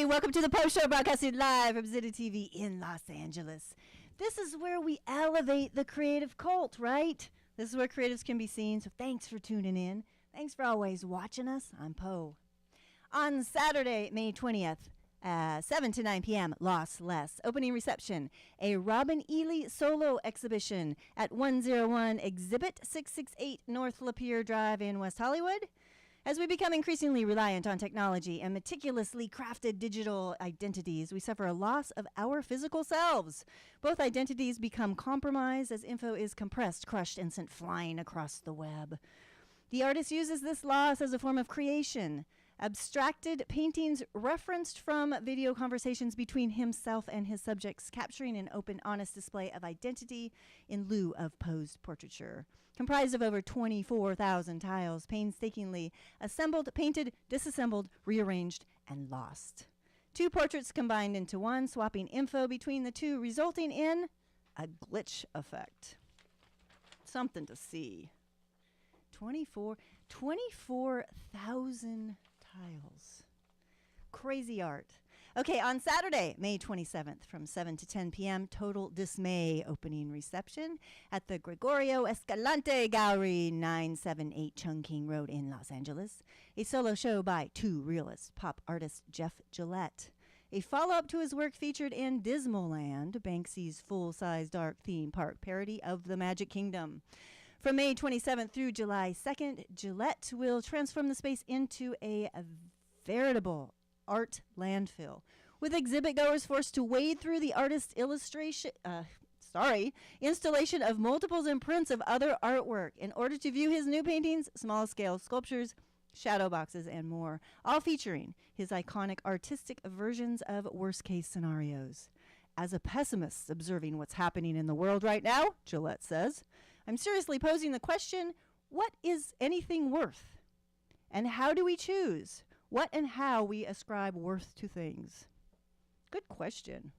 Welcome to the post show broadcasting live from Zeta TV in Los Angeles. This is where we elevate the creative cult, right? This is where creatives can be seen, so thanks for tuning in. Thanks for always watching us. I'm Poe. On Saturday, May 20th, 7 to 9 p.m., Lost Less. Opening reception, a Robin Ely solo exhibition at 101 Exhibit 668 North Lapeer Drive in West Hollywood. As we become increasingly reliant on technology and meticulously crafted digital identities, we suffer a loss of our physical selves. Both identities become compromised as info is compressed, crushed, and sent flying across the web. The artist uses this loss as a form of creation. Abstracted paintings referenced from video conversations between himself and his subjects, capturing an open, honest display of identity in lieu of posed portraiture. Comprised of over 24,000 tiles, painstakingly assembled, painted, disassembled, rearranged, and lost. Two portraits combined into one, swapping info between the two, resulting in a glitch effect. Something to see. 24,000 tiles. Crazy art. Okay, on Saturday, May 27th from 7 to 10 p.m., Total Dismay opening reception at the Gregorio Escalante Gallery, 978 Chungking Road in Los Angeles. A solo show by two realist pop artist Jeff Gillette. A follow-up to his work featured in Dismal Land, Banksy's full-size dark theme park parody of the Magic Kingdom. From May 27th through July 2nd, Gillette will transform the space into a veritable art landfill, with exhibit goers forced to wade through the artist's installation of multiples and prints of other artwork in order to view his new paintings, small-scale sculptures, shadow boxes, and more, all featuring his iconic artistic versions of worst-case scenarios. As a pessimist observing what's happening in the world right now, Gillette says, I'm seriously posing the question, what is anything worth? And how do we choose what and how we ascribe worth to things? Good question.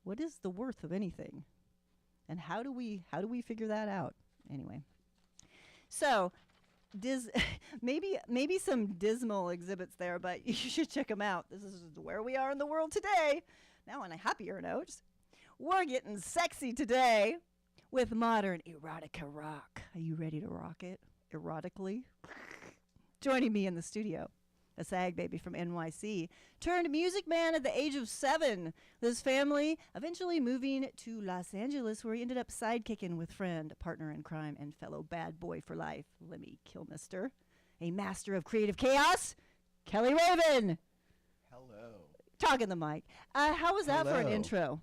What is the worth of anything? And how do we figure that out? Anyway. So, maybe some dismal exhibits there, but you should check them out. This is where we are in the world today. Now on a happier note, we're getting sexy today with modern erotica rock. Are you ready to rock it erotically? Joining me in the studio, a SAG baby from NYC, turned music man at the age of 7. With his family eventually moving to Los Angeles, where he ended up sidekicking with friend, partner in crime, and fellow bad boy for life, Lemmy Kilmister. A master of creative chaos, Keli Raven. Hello. Talk in the mic. How was that for an intro?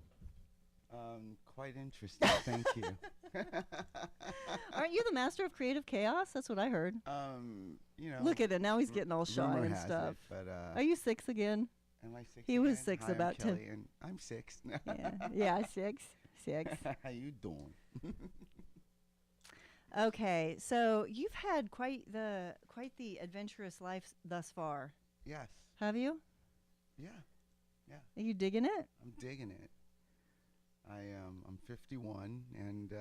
Quite interesting. Thank you. Aren't you the master of creative chaos? That's what I heard. Look at it. Now he's getting all shy and stuff. Are you 6 again? Am I 6 He again? was 6 Hi, about I'm 10. Keli, and I'm 6. Yeah, 6. How you doing? Okay, so you've had quite the adventurous life thus far. Yes. Have you? Yeah. Yeah. Are you digging it? I'm digging it. I'm 51, and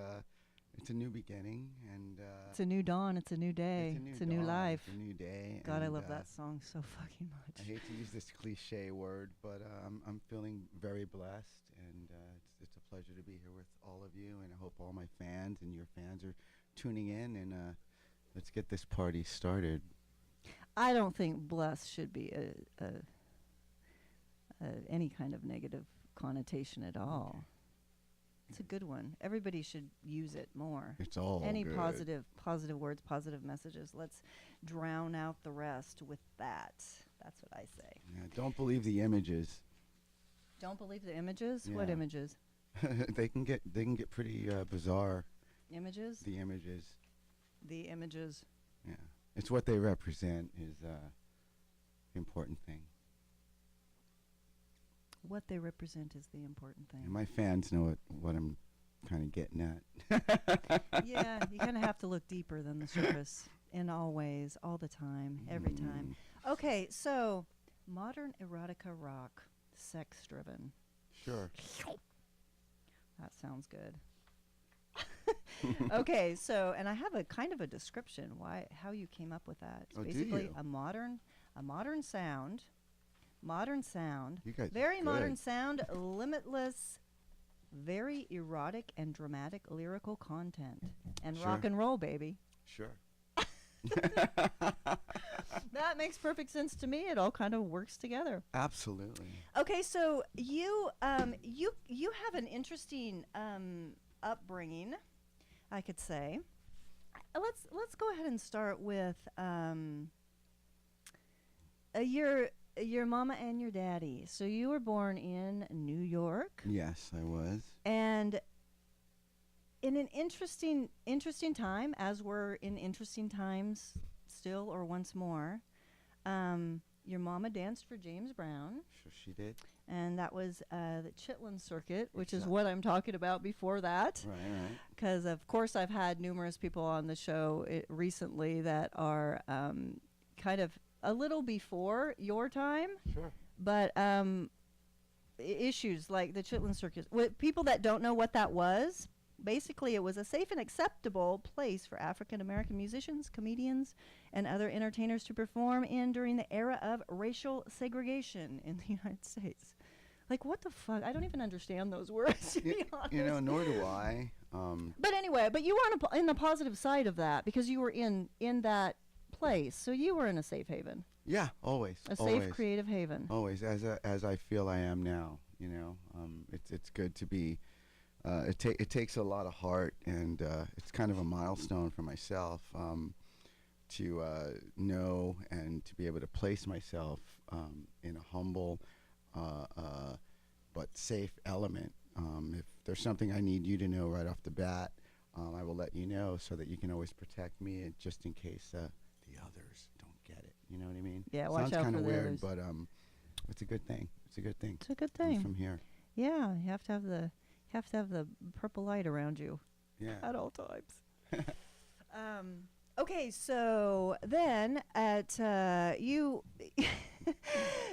it's a new beginning, and it's a new dawn. It's a new day. It's a new life. It's a new day. God, I love that song so fucking much. I hate to use this cliche word, but I'm feeling very blessed, and it's a pleasure to be here with all of you, and I hope all my fans and your fans are tuning in, and let's get this party started. I don't think blessed should be any kind of negative connotation at all. It's a good one. Everybody should use it more. It's all Any good. positive words, positive messages. Let's drown out the rest with that. That's what I say. Yeah, don't believe the images. Don't believe the images? What Yeah. images? They can get pretty bizarre. Images? The images. The images. Yeah, it's what they represent is the important thing. What they represent is the important thing. And my fans know what I'm kind of getting at. Yeah, you kind of have to look deeper than the surface in all ways, all the time, every time. Okay, so modern erotica rock, sex-driven. Sure. That sounds good. Okay, so and I have a kind of a description how you came up with that. It's Oh, do basically you? a modern sound. Modern sound. You guys Very good. modern sound, limitless, very erotic and dramatic lyrical content. And Sure. rock and roll, baby. Sure. That makes perfect sense to me. It all kind of works together. Absolutely. Okay, so you have an interesting upbringing, I could say. Let's go ahead and start with your mama and your daddy. So you were born in New York, Yes, I was. and in an interesting time, as we're in interesting times still or once more. Your mama danced for James Brown, Sure, she did. and that was the Chitlin Circuit, which is Exact- what I'm talking about before that. Right. Because, of course, I've had numerous people on the show recently that are kind of a little before your time, Sure. but issues like the Chitlin Circus. With people that don't know what that was, basically it was a safe and acceptable place for African American musicians, comedians, and other entertainers to perform in during the era of racial segregation in the United States. Like, what the fuck? I don't even understand those words, to be honest. Nor do I. But anyway, but you were in the positive side of that because you were in that place. So you were in a safe haven, Yeah, always. a always. safe creative haven. Always, as I feel I am now. It's good to be. It takes a lot of heart, and it's kind of a milestone for myself to know and to be able to place myself in a humble but safe element. If there's something I need you to know right off the bat, I will let you know so that you can always protect me, and just in case the others don't get it. You know what I mean? Yeah, watch Sounds out kind for of the weird, others. but it's a good thing. It's a good thing. It's a good Comes thing. from here. Yeah, you have to have the purple light around you Yeah. at all times. Okay, so then at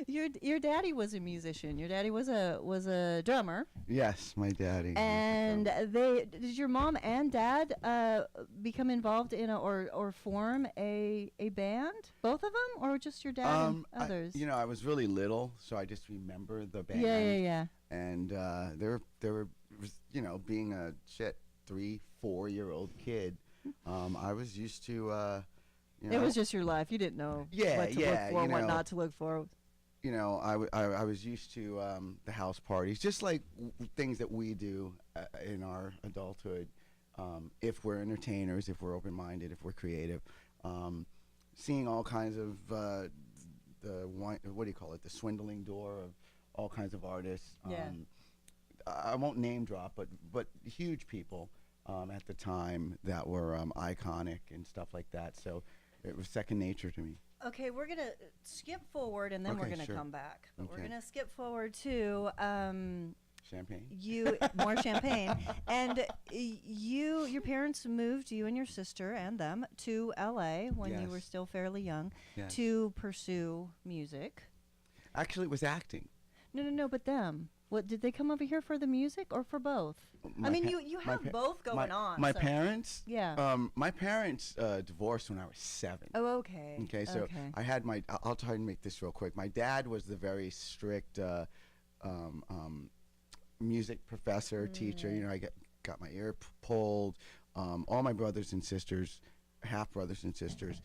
your daddy was a musician. Your daddy was a drummer. Yes, my daddy. And did your mom and dad become involved in or form a band? Both of them, or just your dad and others? I was really little, so I just remember the band. Yeah. And there were, being a 3-4-year-old kid, I was used to, It was just your life. You didn't know what to look for, what not to look for. I was used to the house parties, just like things that we do in our adulthood. If we're entertainers, if we're open-minded, if we're creative, seeing all kinds of what do you call it? The swindling door of all kinds of artists. Yeah. I won't name drop, but huge people at the time that were iconic and stuff like that. So it was second nature to me. Okay, we're going to skip forward, and then we're Okay, going to sure. come back. But we're Okay. going to skip forward to Champagne. more champagne. And your parents moved, you and your sister and them, to L.A. when you were Yes. still fairly young Yes. to pursue music. Actually, it was acting. No, but them. What, did they come over here for the music or for both? I mean, you have both going on. My so- parents. Yeah. My parents divorced when I was 7. Oh, okay. Okay, so okay. I had I'll try and make this real quick. My dad was the very strict music professor, teacher. I got my ear pulled. All my brothers and sisters, half brothers and sisters,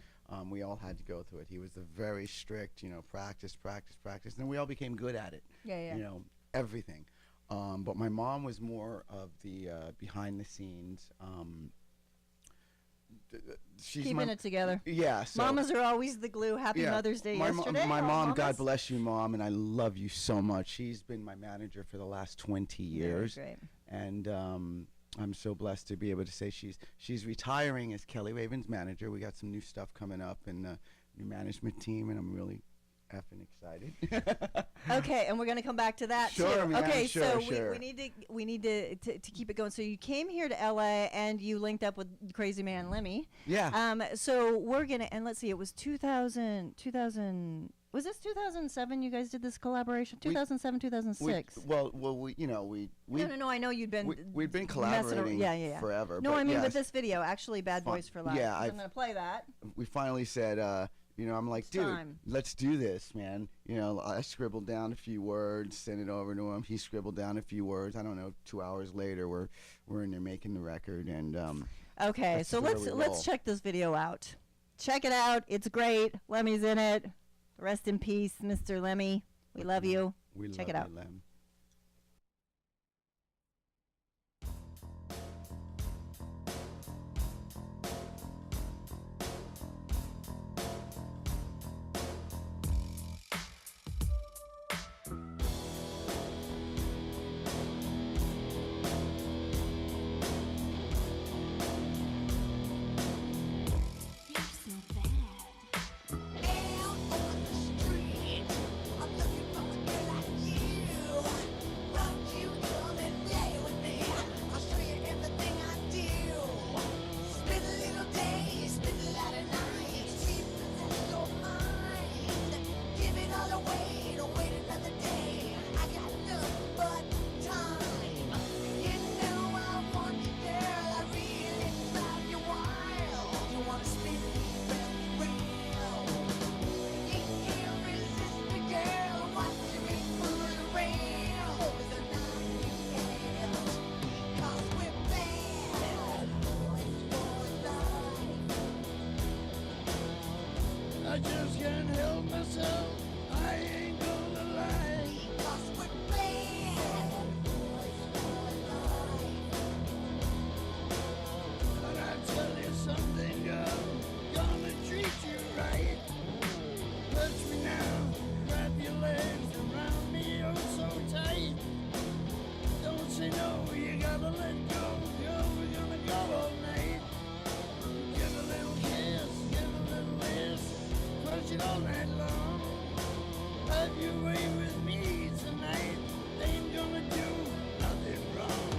we all had to go through it. He was the very strict, practice, and then we all became good at it. Yeah. Everything. But my mom was more of the behind the scenes. She's Keeping it together. Yeah. So, Mamas are always the glue. Happy Mother's Day yesterday. My mom, mamas. God bless you, Mom, and I love you so much. She's been my manager for the last 20 years. Very great. And I'm so blessed to be able to say she's retiring as Keli Raven's manager. We got some new stuff coming up and new management team, and I'm really effing excited. Okay, and we're going to come back to that Sure, too. man, Okay, sure, so sure. we need to keep it going. So you came here to LA and you linked up with Crazy Man Lemmy. Yeah. So we're going to, and let's see, it was 2000 was this 2007 you guys did this collaboration? 2007, 2006. We No, I know you'd been we've been messing around. collaborating Yeah. forever. No, but I mean, yes, but this video, actually, Bad Boys for Life. Yeah, I'm going to play that. we finally said, I'm like, dude, time. let's do this, man. I scribbled down a few words, sent it over to him. He scribbled down a few words. I don't know. 2 hours later, we're in there making the record, and okay, so let's check this video out. Check it out. It's great. Lemmy's in it. Rest in peace, Mr. Lemmy. We love you. Check it out. Lem. I just can't help myself, I ain't gonna lie. But I tell you something, girl, gonna treat you right. Touch me now, wrap your legs around me, oh so tight. Don't say no, you gotta let go, girl, we're gonna go all night. Give a little kiss, give a little kiss. Push it all night long. Have your way with me tonight. Ain't gonna do nothing wrong.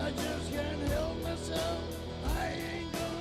I just can't help myself. I ain't gonna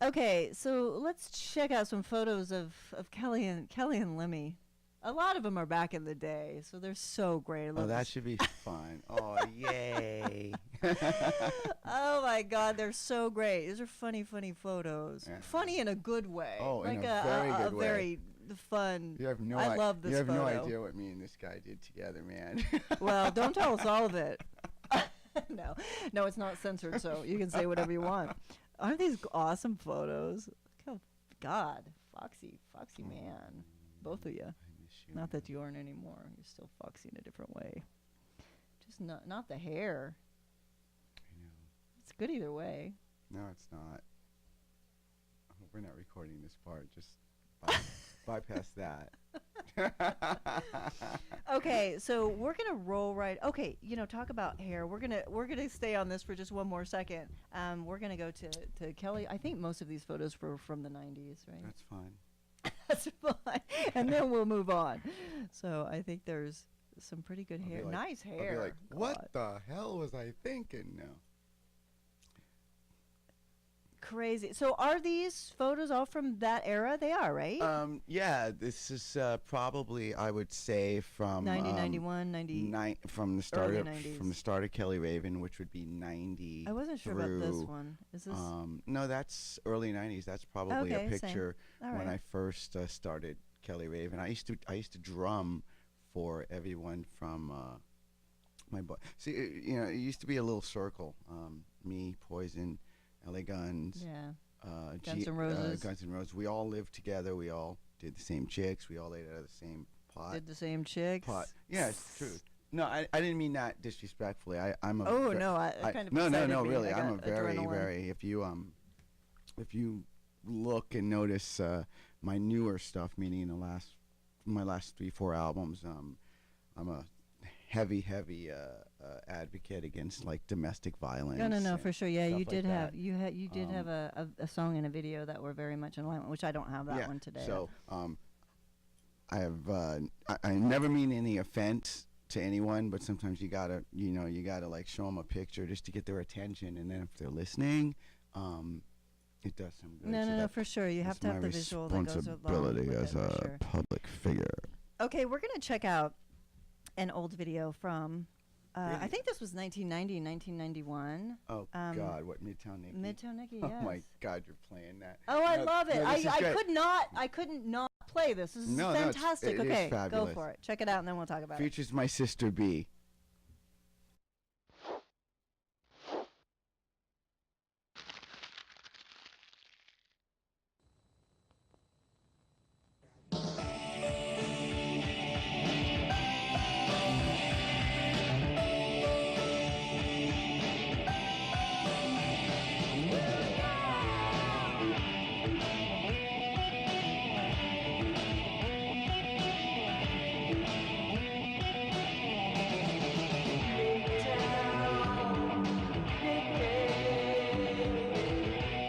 Okay, so let's check out some photos of Kelly and Lemmy. A lot of them are back in the day, so they're so great. I Oh, love that this. should be fun. Oh, yay. Oh my God, they're so great. These are funny photos. Yeah. Funny in a good way. Oh, like in a very good way. very fun. You have no I love this You have no photo. idea what me and this guy did together, man. Well, don't tell us all of it. No, it's not censored, so you can say whatever you want. Aren't these awesome photos? Look how, God, foxy man. Both of you. I miss you. Not that you aren't anymore. You're still foxy in a different way. Just not the hair. I know. It's good either way. No, it's not. Oh, we're not recording this part. Just bypass that. Okay, so we're gonna roll right. Okay, talk about hair. We're gonna stay on this for just one more second. We're gonna go to Kelly. I think most of these photos were from the '90s, right? That's fine. That's fine. And then we'll move on. So I think there's some pretty good I'll be hair. like- Nice I'll hair. be like, God. what the hell was I thinking? No. Crazy. So are these photos all from that era? They are, right? Yeah, this is probably, I would say, from 90, 91, 90. from the start early of 90s. from the start of Keli Raven, which would be 90. I wasn't sure about this through, one. Is this? No, that's early 90s. That's probably Okay, a same. picture All when right. I first started Keli Raven. I used to drum for everyone from my boy. See, it used to be a little circle. Me, Poison, LA Guns, Yeah. Guns N' Roses. Guns N' Roses. We all lived together. We all did the same chicks. We all ate out of the same pot. Did the same chicks. Yeah, it's true. No, I didn't mean that disrespectfully. I'm a Oh ve- no! I I- kind of no, excited me. really. I I'm a got very, adrenaline. very. If you look and notice my newer stuff, meaning in my last 3-4 albums, I'm a heavy advocate against like domestic violence. No, and for sure. Yeah, stuff you like did that. you did have a song and a video that were very much in alignment, which I don't have that one today. So I have I never mean any offense to anyone, but sometimes you gotta like show them a picture just to get their attention, and then if they're listening, it does some good. So no, that- for sure. You have that's to have my the visual that goes along responsibility with as it, for a sure. public figure. Okay, we're gonna check out an old video from. I Really? think this was 1990, 1991. Oh God, what Midtown Nikki? Midtown Nikki, Oh yes. my God, you're playing that. Oh, I No, love it. no, this is I great. couldn't not play this. This is No, it's- fantastic. it is Okay, go fabulous. for it. Check it out, and then we'll talk about it. Features my sister B.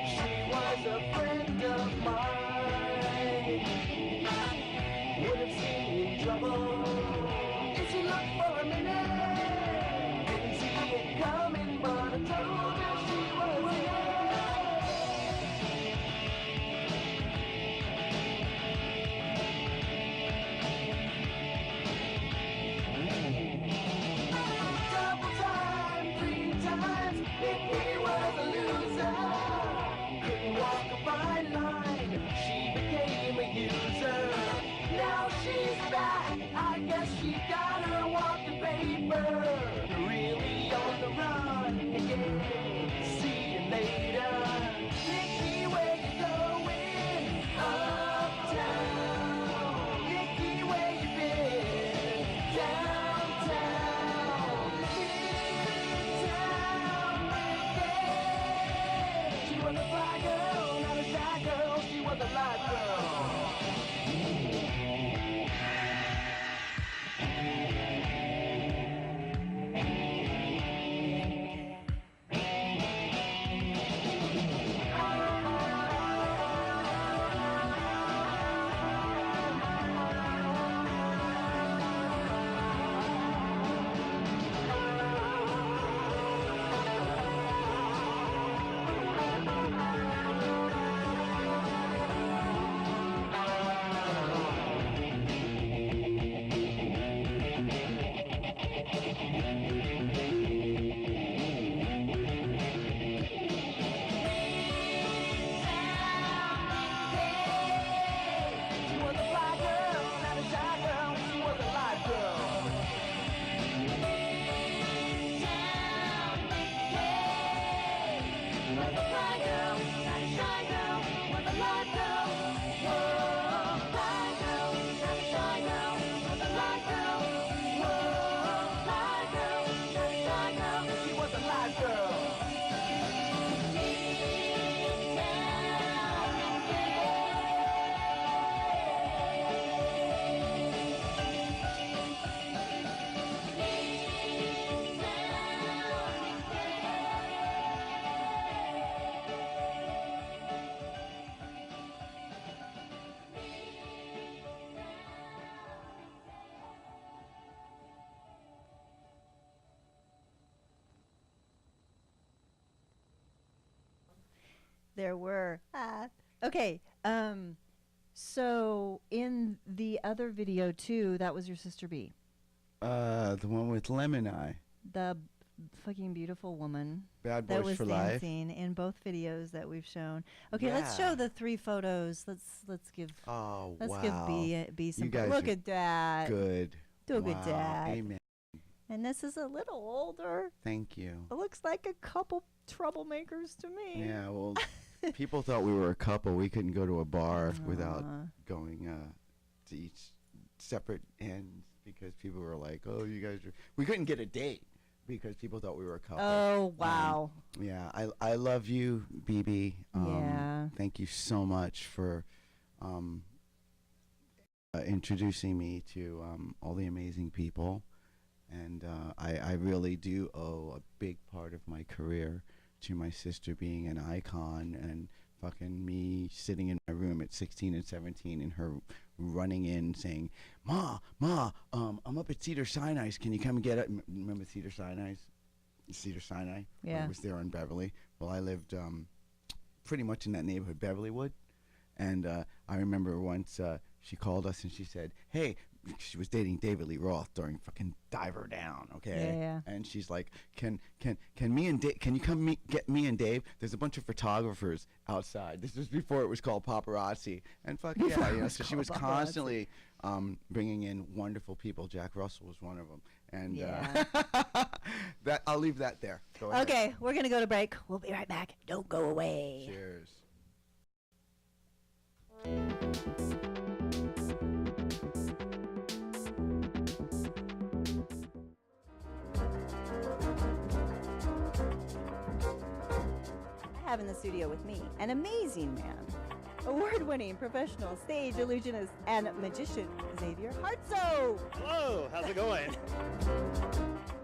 She was a friend of mine. Wouldn't see in trouble if she looked for a minute. Didn't see it coming, but I told her she was double time, 3 times. Nikki was a loser. Couldn't walk a fine line. She became a user. Now she's back. I guess she got her walking paper. Really on the run. Yeah. See you later. Nikki, where you going? Uptown. Nikki, where you been? Downtown. Midtown, Nikki. She was a fly girl, not a shy girl. She was a live girl. There were. Okay. So in the other video too, that was your sister B. The one with Lemon Eye. The fucking beautiful woman Bad that Boys was for Life. dancing in both videos that we've shown. Okay, let's show Yeah. the 3 photos. Let's give Oh, let's wow. give B some. You guys Look are at that. Good. Do a Wow. good dad. Amen. And this is a little older. Thank you. It looks like a couple troublemakers to me. Yeah, well, people thought we were a couple. We couldn't go to a bar without Aw. going to each separate ends because people were like, "Oh, you guys are." We couldn't get a date because people thought we were a couple. Oh wow. Yeah, I love you, BB. Yeah. Thank you so much for introducing me to all the amazing people, and I really do owe a big part of my career to my sister being an icon and fucking me sitting in my room at 16 and 17 and her running in saying, Ma, I'm up at Cedar Sinai. Can you come and get it? Remember Cedar Sinai? Cedar Sinai? Yeah. I was there on Beverly. Well, I lived pretty much in that neighborhood, Beverlywood. And I remember once she called us and she said, hey, she was dating David Lee Roth during fucking Dive Her Down, okay? Yeah. And she's like, can me and Dave, can you come get me and Dave? There's a bunch of photographers outside. This was before it was called paparazzi. And fuck yeah, you know, so she was constantly bringing in wonderful people. Jack Russell was one of them. And Yeah. that I'll leave that there. Go ahead. Okay, we're gonna go to break. We'll be right back. Don't go away. Cheers. I have in the studio with me an amazing man, award-winning professional stage illusionist and magician Xavier Hartso. Hello, how's it going?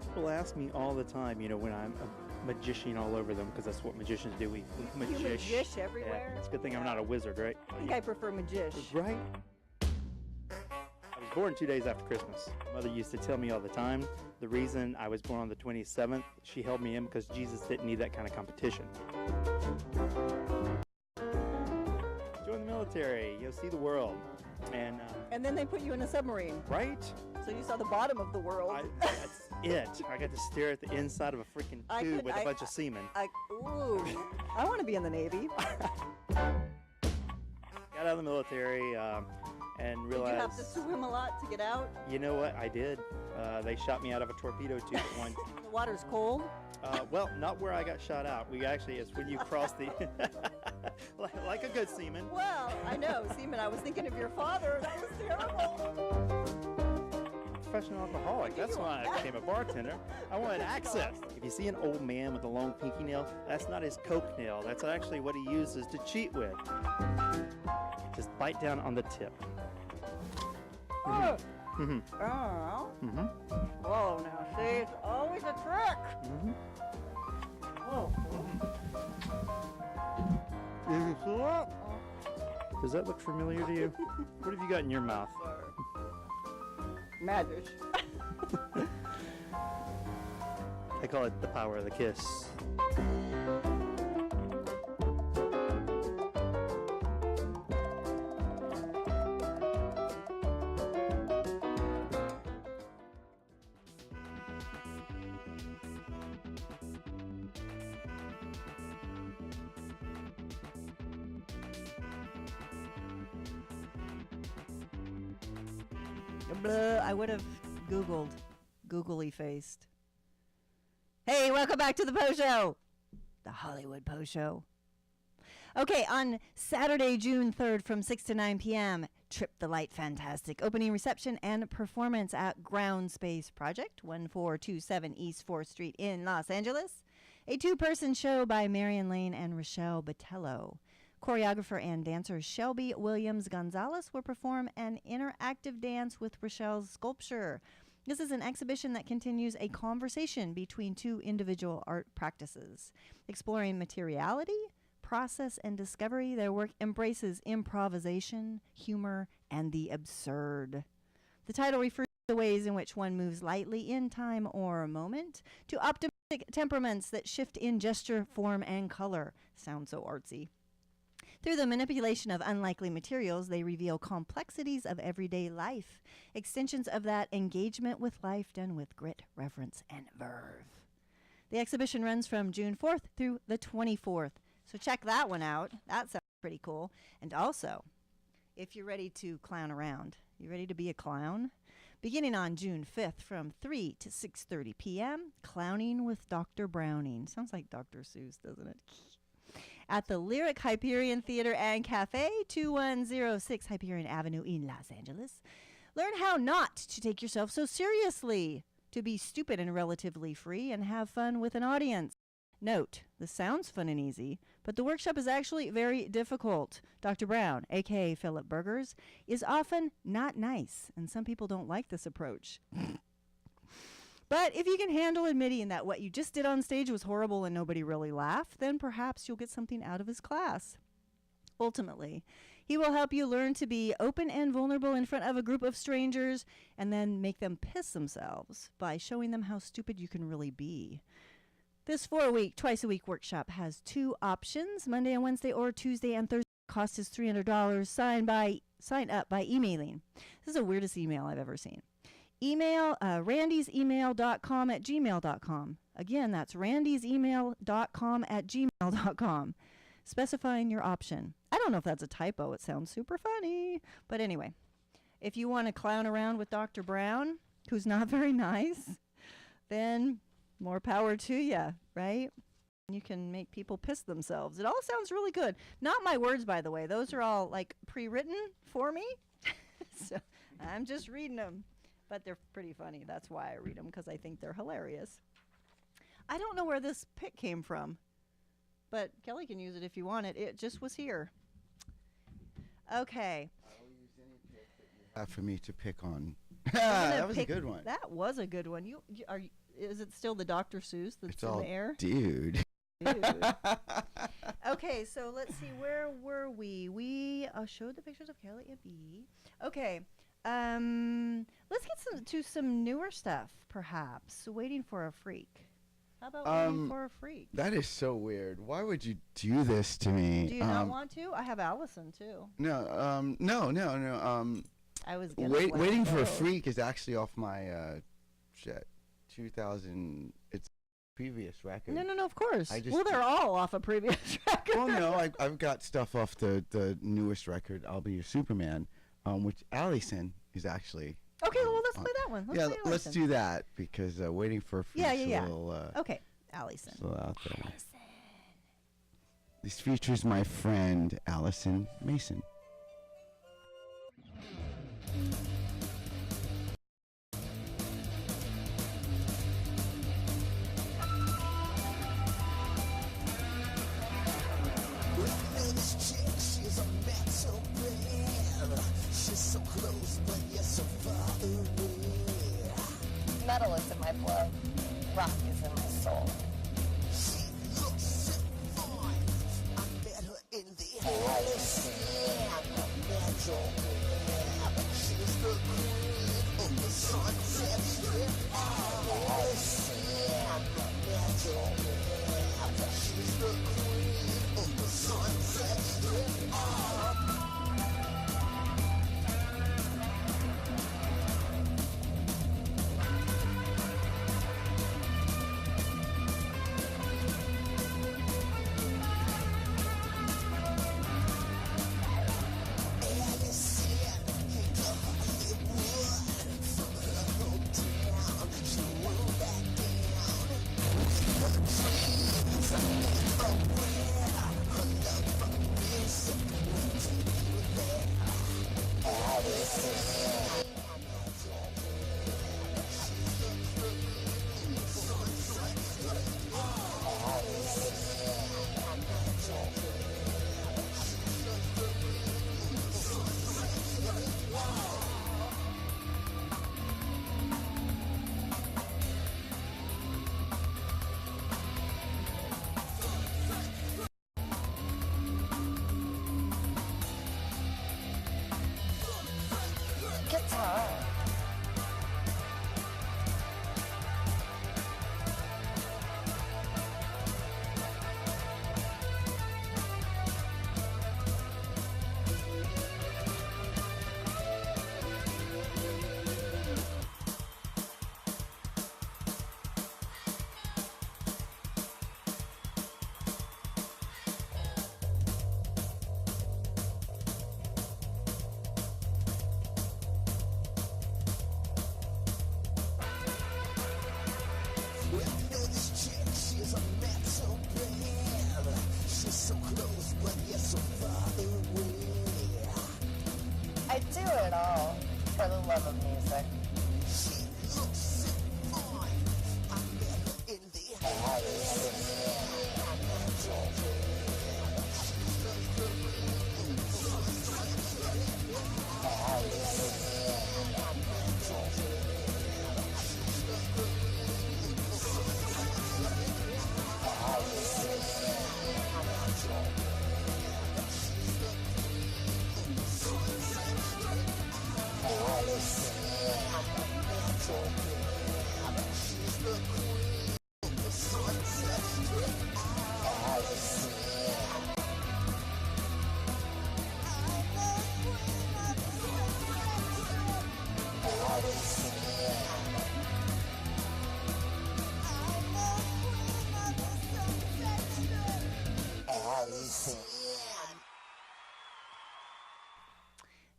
People ask me all the time, you know, when I'm a magician all over them, because that's what magicians do. We You magish. magish everywhere. Yeah, it's a good thing I'm not a wizard, right? I think I prefer magish. Right? I was born 2 days after Christmas. My mother used to tell me all the time, the reason I was born on the 27th, she held me in because Jesus didn't need that kind of competition. Join the military, you'll see the world. And then they put you in a submarine, Right? so you saw the bottom of the world. That's it. I got to stare at the inside of a freaking tube with a bunch of semen. Ooh, I want to be in the Navy. Got out of the military and Did realized, you have to swim a lot to get out? you know what, I did. They shot me out of a torpedo tube at one. The water's cold. Well, not where I got shot out. We actually, it's when you cross the, like a good seaman. Well, I know, Seaman. I was thinking of your father. That was terrible. Professional alcoholic. That's why I became a bartender. I wanted access. If you see an old man with a long pinky nail, that's not his coke nail. That's actually what he uses to cheat with. Just bite down on the tip. Oh. Mm-hmm. Oh. Mm-hmm. Whoa, now see, it's always a trick. Mm-hmm. Whoa. Does that look familiar to you? What have you got in your mouth? Magic. I call it the power of the kiss. Blah, I would have Googled, googly faced. Hey, welcome back to the Poe Show, the Hollywood Poe Show. Okay, on Saturday, June 3rd from 6 to 9 p.m., Trip the Light Fantastic opening reception and performance at Ground Space Project, 1427 East 4th Street in Los Angeles. A 2-person show by Marion Lane and Rochelle Botello. Choreographer and dancer Shelby Williams Gonzalez will perform an interactive dance with Rochelle's sculpture. This is an exhibition that continues a conversation between 2 individual art practices. Exploring materiality, process, and discovery, their work embraces improvisation, humor, and the absurd. The title refers to the ways in which one moves lightly in time or moment, to optimistic temperaments that shift in gesture, form, and color. Sounds so artsy. Through the manipulation of unlikely materials, they reveal complexities of everyday life, extensions of that engagement with life done with grit, reverence, and verve. The exhibition runs from June 4th through the 24th, so check that one out. That sounds pretty cool. And also, if you're ready to clown around, you ready to be a clown? Beginning on June 5th from 3 to 6:30 p.m., Clowning with Dr. Browning. Sounds like Dr. Seuss, doesn't it? At the Lyric Hyperion Theater and Cafe, 2106 Hyperion Avenue in Los Angeles. Learn how not to take yourself so seriously, to be stupid and relatively free, and have fun with an audience. Note, this sounds fun and easy, but the workshop is actually very difficult. Dr. Brown, a.k.a. Philip Burgers, is often not nice, and some people don't like this approach. But if you can handle admitting that what you just did on stage was horrible and nobody really laughed, then perhaps you'll get something out of his class. Ultimately, he will help you learn to be open and vulnerable in front of a group of strangers and then make them piss themselves by showing them how stupid you can really be. This 4-week, twice-a-week workshop has 2 options, Monday and Wednesday or Tuesday and Thursday. Cost is $300. Sign up by emailing. This is the weirdest email I've ever seen. Email randysemail.com@gmail.com. Again, that's randysemail.com@gmail.com. Specifying your option. I don't know if that's a typo. It sounds super funny. But anyway, if you want to clown around with Dr. Brown, who's not very nice, then more power to you, right? You can make people piss themselves. It all sounds really good. Not my words, by the way. Those are all like pre-written for me. So I'm just reading them. But they're pretty funny. That's why I read them, because I think they're hilarious. I don't know where this pic came from, but Kelly can use it if you want it. It just was here. Okay. I'll use any pick that you have for me to pick on. That was a good one. That was a good one. Is it still the Dr. Seuss that's in the air? Dude. Okay, so let's see. Where were we? We showed the pictures of Kelly and B. Okay. Let's get to some newer stuff, perhaps. Waiting for a Freak. How about Waiting for a Freak? That is so weird. Why would you do this to me? Do you not want to? I have Allison too. No. I was gonna Waiting for a Freak is actually off my 2000. It's previous record. No, of course. Well, they're all off a previous record. Well, no, I've got stuff off the newest record, I'll Be Your Superman. Which Allison is actually. Okay, well, let's play that one. Let's do that, because Waiting for a Freak is a little. Okay, Allison. A little out there. This features my friend Allison Mason. Metal is in my blood. Rock is in my soul. She looks so fine. I met her in the Holocene. Natural lab. She's the queen of the Sunset Strip. Holocene. Natural lab. She's the queen of the Sunset Strip. Guitar. for the love of music.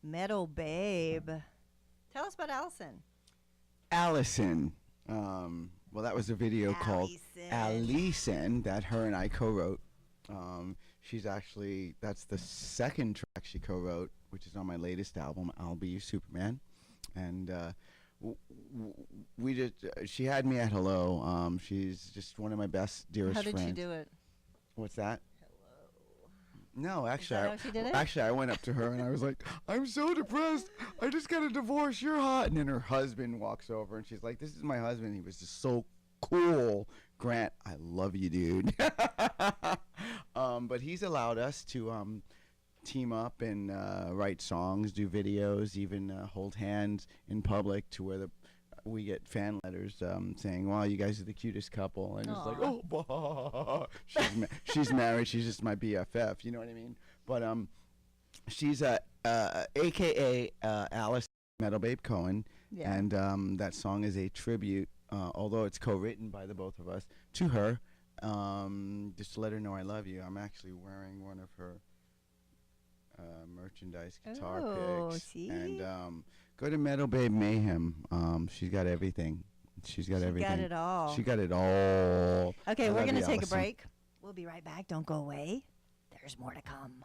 Metal Babe. Tell us about Allison. Allison. Well, that was a video called Allison that her and I co-wrote. That's the second track she co-wrote, which is on my latest album, I'll Be Your Superman. And she had me at hello. She's just one of my best, dearest friends. How did she do it? What's that? No, Is that how she did it? actually, I went up to her and I was like, "I'm so depressed. I just got a divorce. You're hot." And then her husband walks over and she's like, "This is my husband. He was just so cool. Grant, I love you, dude." But he's allowed us to team up and write songs, do videos, even hold hands in public to where we get fan letters saying, "Wow, you guys are the cutest couple," and it's like, "Oh, bah." She's married. She's just my BFF. You know what I mean? But she's AKA Alice Metal Babe Cohen, Yeah. and that song is a tribute, although it's co-written by the both of us, to her. Just to let her know I love you. I'm actually wearing one of her merchandise guitar picks, see? and go to Metal Babe Mayhem. She's got everything. She's got everything. Got it all. She got it all. Okay, I we're love going to you, take a Allison. break. We'll be right back. Don't go away. There's more to come.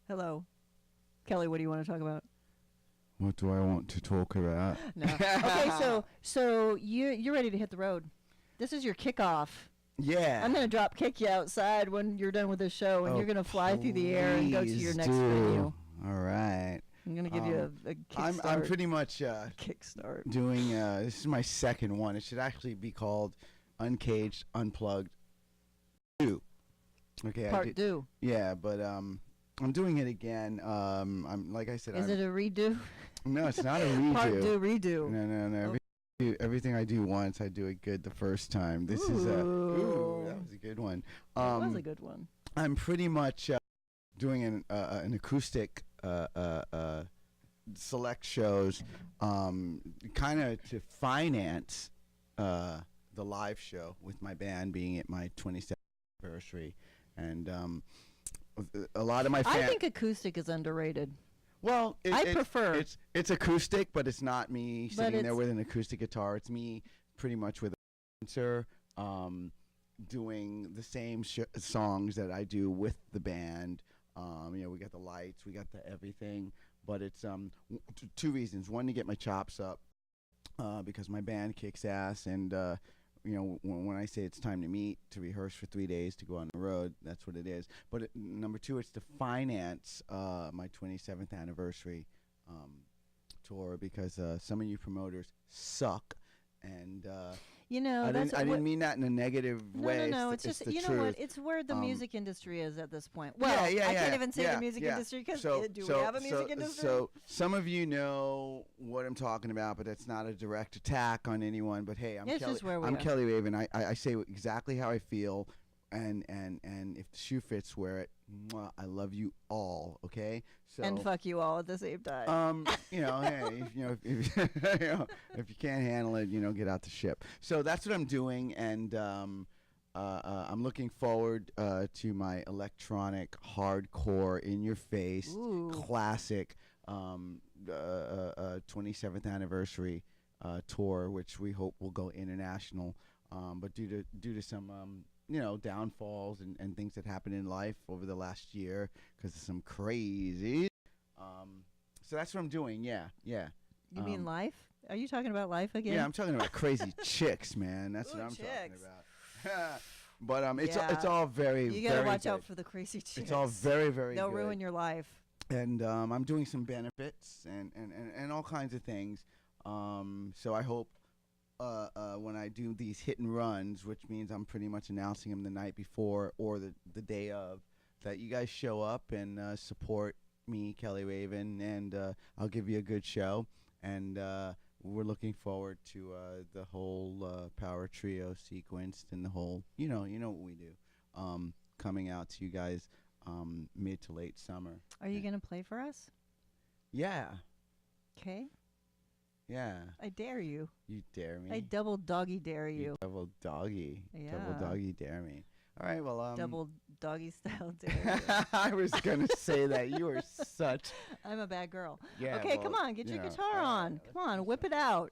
Hello. Kelly, what do you want to talk about? What do I want to talk about? No. Okay, so you're ready to hit the road. This is your kickoff. Yeah. I'm going to drop kick you outside when you're done with this show, and you're going to fly through the air and go to your next please venue. do. All right. I'm gonna give you a kickstart. I'm pretty much kickstart. doing. This is my second one. It should actually be called Uncaged Unplugged 2. Okay. Part 2. Yeah, but I'm doing it again. I'm like I said. Is it a redo? No, it's not a redo. Part 2 redo. No. Everything I do once, I do it good the first time. This is that was a good one. That was a good one. I'm pretty much doing an acoustic select shows, kind of to finance the live show with my band being at my 27th anniversary, and a lot of my I think acoustic is underrated. Well, I prefer it's acoustic, but it's not me But sitting there with an acoustic guitar. It's me pretty much with a dancer, doing the same songs that I do with the band. We got the lights, we got the everything, but it's two reasons. One, to get my chops up, because my band kicks ass, and when I say it's time to meet, to rehearse for 3 days, to go on the road, that's what it is. But number two, it's to finance my 27th anniversary tour, because some of you promoters suck, and I didn't mean that in a negative way. No, it's just, the you know truth. what, it's where the music industry is at this point. Well, I can't even say the music industry, because do we have a music industry? So some of you know what I'm talking about, but that's not a direct attack on anyone. But hey, I'm Keli Raven. I say exactly how I feel, and if the shoe fits, wear it. Mwah, I love you all. Okay. So, and fuck you all at the same time. Hey, if you can't handle it, get out the ship. So that's what I'm doing, and I'm looking forward to my electronic, hardcore, in-your-face, classic 27th anniversary tour, which we hope will go international. But due to some downfalls and things that happened in life over the last year, because of some crazy. So that's what I'm doing. Yeah. You mean life? Are you talking about life again? Yeah, I'm talking about crazy chicks, man. That's what I'm talking about. But it's all very. You gotta very watch good. out for the crazy chicks. It's all very, very. They'll good. ruin your life. And I'm doing some benefits and all kinds of things. So I hope. When I do these hit and runs, which means I'm pretty much announcing them the night before or the day of, that you guys show up and support me, Keli Raven, and I'll give you a good show. And we're looking forward to the whole power trio sequence and the whole, you know what we do, coming out to you guys mid to late summer. Are you gonna play for us? Yeah. Okay. Yeah. I dare you. You dare me? I double doggy dare you. Double doggy. Yeah. Double doggy dare me. All right, well, double doggy style dare you. I was going to say that. You are such... I'm a bad girl. Yeah, okay, well, come on. Get your guitar on. Come on, whip it out.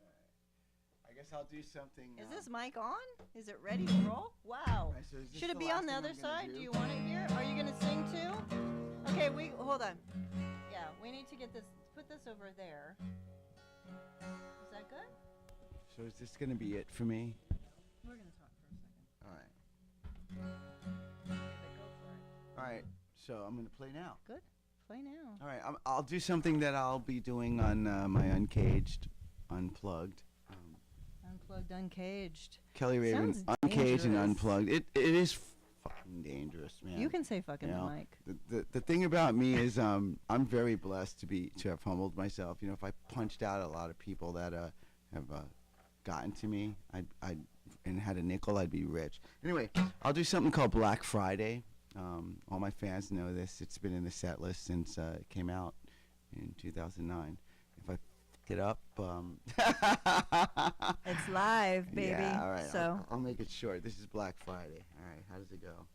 All right. I guess I'll do something... Is this mic on? Is it ready to roll? Wow. Right, so should it be on the other side? Do you want it here? Are you going to sing too? Okay, hold on. Yeah, we need to get this... Put this over there. Is that good? So is this going to be it for me? We're going to talk for a second. All right. Okay, but go for it. All right. So I'm going to play now. Good. Play now. All right. I'll do something that I'll be doing on my Uncaged, Unplugged. Unplugged, Uncaged. Keli Raven, Sounds Uncaged and dangerous. Unplugged. It is fucking dangerous, man. You can say fucking the mic. The thing about me is I'm very blessed to have humbled myself. If I punched out a lot of people that have gotten to me, and had a nickel, I'd be rich. Anyway, I'll do something called Black Friday. All my fans know this. It's been in the set list since it came out in 2009. If I fuck it up, it's live, baby. Yeah, all right. So I'll make it short. This is Black Friday. All right, how does it go?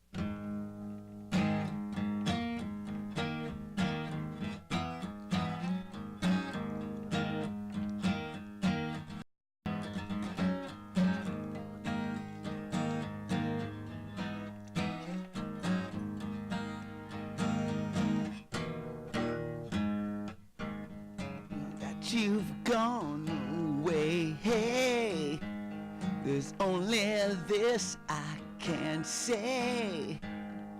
You've gone away, hey. There's only this I can say.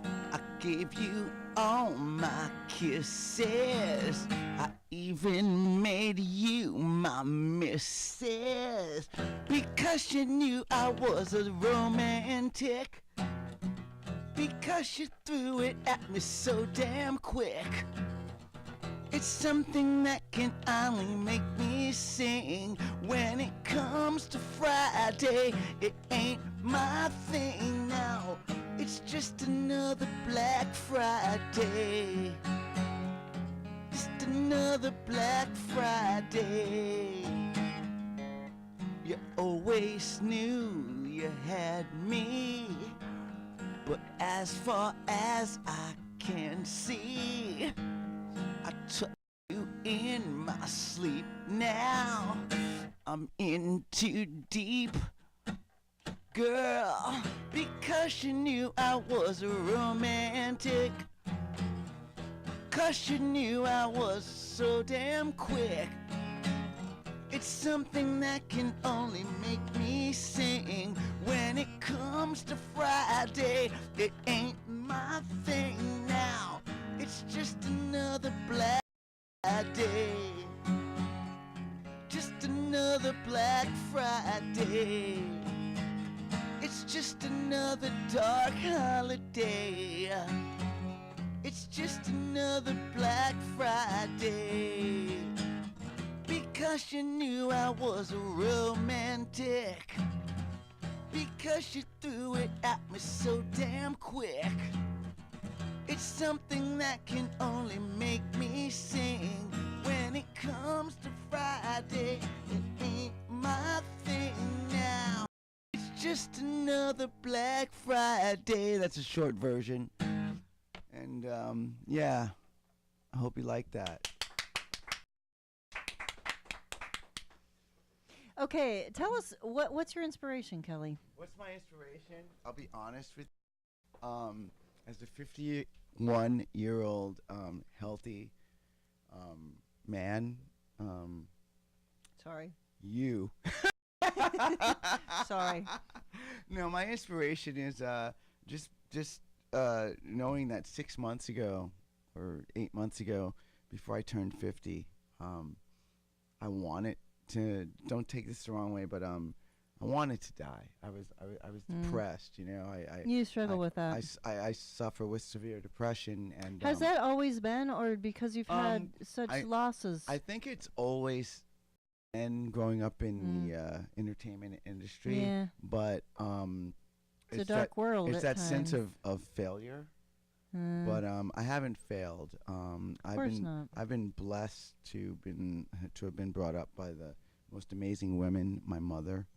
I gave you all my kisses. I even made you my missus because you knew I was a romantic. Because you threw it at me so damn quick. It's something that can only make me sing. When it comes to Friday, it ain't my thing now. It's just another Black Friday. Just another Black Friday. You always knew you had me, but as far as I can see, I took you in my sleep. Now I'm in too deep, girl, because you knew I was a romantic. 'Cause you knew I was so damn quick. It's something that can only make me sing. When it comes to Friday, it ain't my thing now. It's just another Black Friday. Just another Black Friday. It's just another dark holiday. It's just another Black Friday. Because you knew I was a romantic. Because you threw it at me so damn quick. It's something that can only make me sing. When it comes to Friday, it ain't my thing now. It's just another Black Friday. That's a short version. And yeah, I hope you like that. Okay, tell us what's your inspiration, Keli? What's my inspiration? I'll be honest with you. As a 51-year-old healthy man, Sorry. you. Sorry. No, my inspiration is just knowing that 6 months ago or 8 months ago, before I turned 50, I wanted to, don't take this the wrong way, but I wanted to die. I was depressed, you know. You struggle with that. I suffer with severe depression, and Has that always been, or because you've had such losses? I think it's always been growing up in the entertainment industry. Yeah. But it's a dark world. It's at that sense times. of failure. But I haven't failed. I've been blessed to have been brought up by the most amazing women. My mother,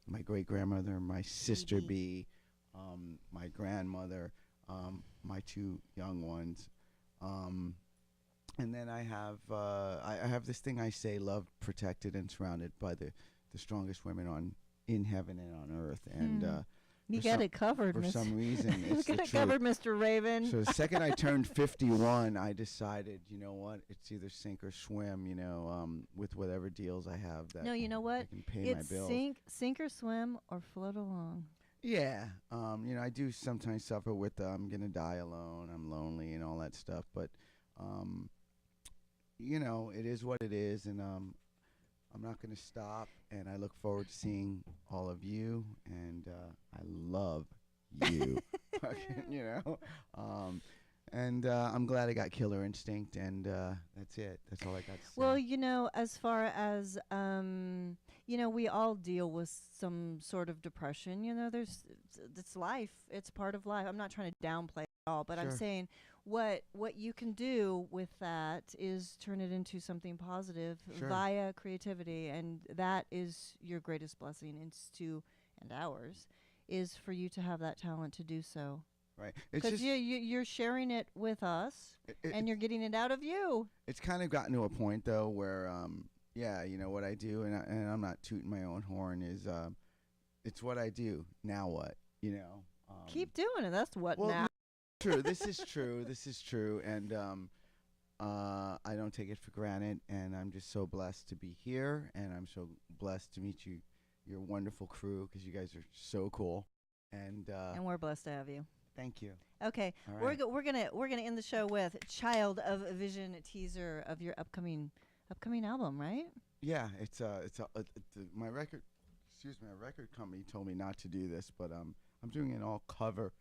my great grandmother, my sister B, my grandmother, my two young ones, and then I have this thing I say: loved, protected, and surrounded by the strongest women in heaven and on earth. And you got it covered, for some reason. You It's the got it truth. covered, Mr. Raven. So the second I turned 51, I decided, you know what? It's either sink or swim. You know, with whatever deals I have that. No, you know what? I can pay It's my bills. sink or swim or float along. Yeah. You know, I do sometimes suffer with I'm gonna die alone. I'm lonely and all that stuff. But, you know, it is what it is, and I'm not gonna stop. And I look forward to seeing all of you, and I love you. You know. And I'm glad I got Killer Instinct, and that's it. That's all I got to say. Well, you know, as far as you know, we all deal with some sort of depression. You know, it's life. It's part of life. I'm not trying to downplay it at all, but I'm Sure. saying what you can do with that is turn it into something positive Sure. via creativity, and that is your greatest blessing. And ours is for you to have that talent to do so. Right. It's Because just you're sharing it with us, and you're getting it out of you. it's kind of gotten to a point though where yeah, you know what I do, and I'm not tooting my own horn, is it's what I do. Now what? You know. Keep doing it. That's what well, now. True. This is true. This is true, and I don't take it for granted, and I'm just so blessed to be here, and I'm so blessed to meet you, your wonderful crew, because you guys are so cool, and And we're blessed to have you. Thank you. Okay, All we're right. we're gonna end the show with "Child of Vision" teaser of your upcoming album, right? Yeah, it's my record. Excuse me, my record company told me not to do this, but I'm doing an all cover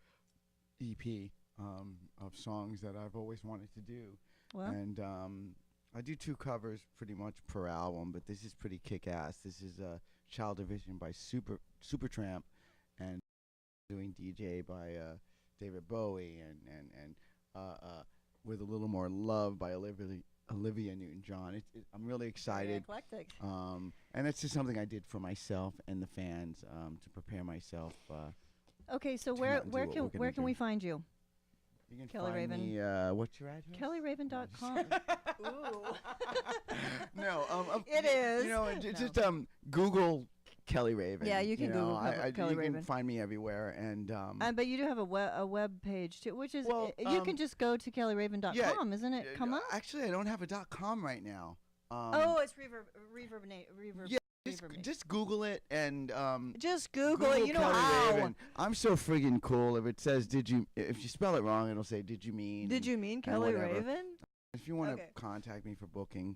EP of songs that I've always wanted to do, Well, and I do 2 covers pretty much per album, but this is pretty kick-ass. This is Child of Vision by Supertramp, and doing DJ by David Bowie, and with a little more love by Olivia Newton-John. I'm really very excited, eclectic. and it's just something I did for myself and the fans to prepare myself. Okay, so to where not do what we're where gonna can do. we find you? You can Keli find Raven. me, what's your address? KeliRaven.com. Ooh. No, It is. You know, No. just Google Keli Raven. Yeah, you can Google Keli you Raven. can find me everywhere, and But you do have a web page too, which is Well, you can just go to KeliRaven.com, isn't it? Come up. Actually, I don't have a .com right now. Oh, it's reverb. Yeah, just Google it and Just Google it. You know Keli how. Raven. I'm so friggin' cool. If it says if you spell it wrong, it'll say did you mean? Did you mean and Keli whatever. Raven? If you want to Okay. contact me for booking,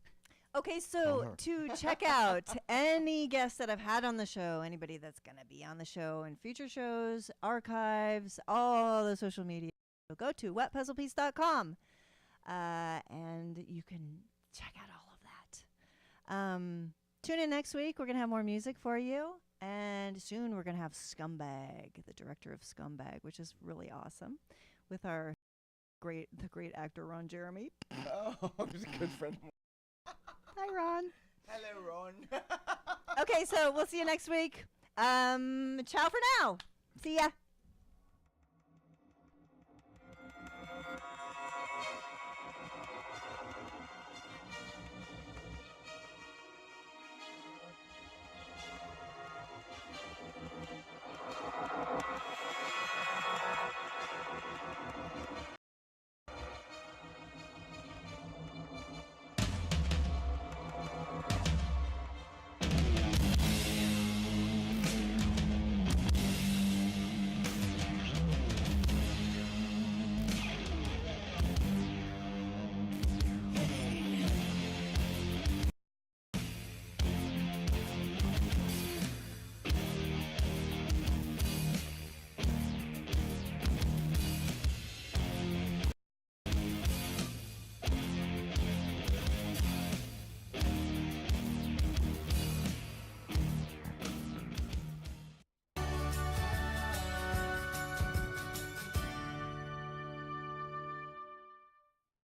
Okay, so her. to check out any guests that I've had on the show, anybody that's going to be on the show and future shows, archives, all the social media, so go to wetpuzzlepiece.com and you can check out all of that. Tune in next week. We're going to have more music for you. And soon we're going to have Scumbag, the director of Scumbag, which is really awesome, with the great actor Ron Jeremy. oh, he's a good friend. Hi, Ron. Hello, Ron. Okay, so we'll see you next week. Ciao for now. See ya.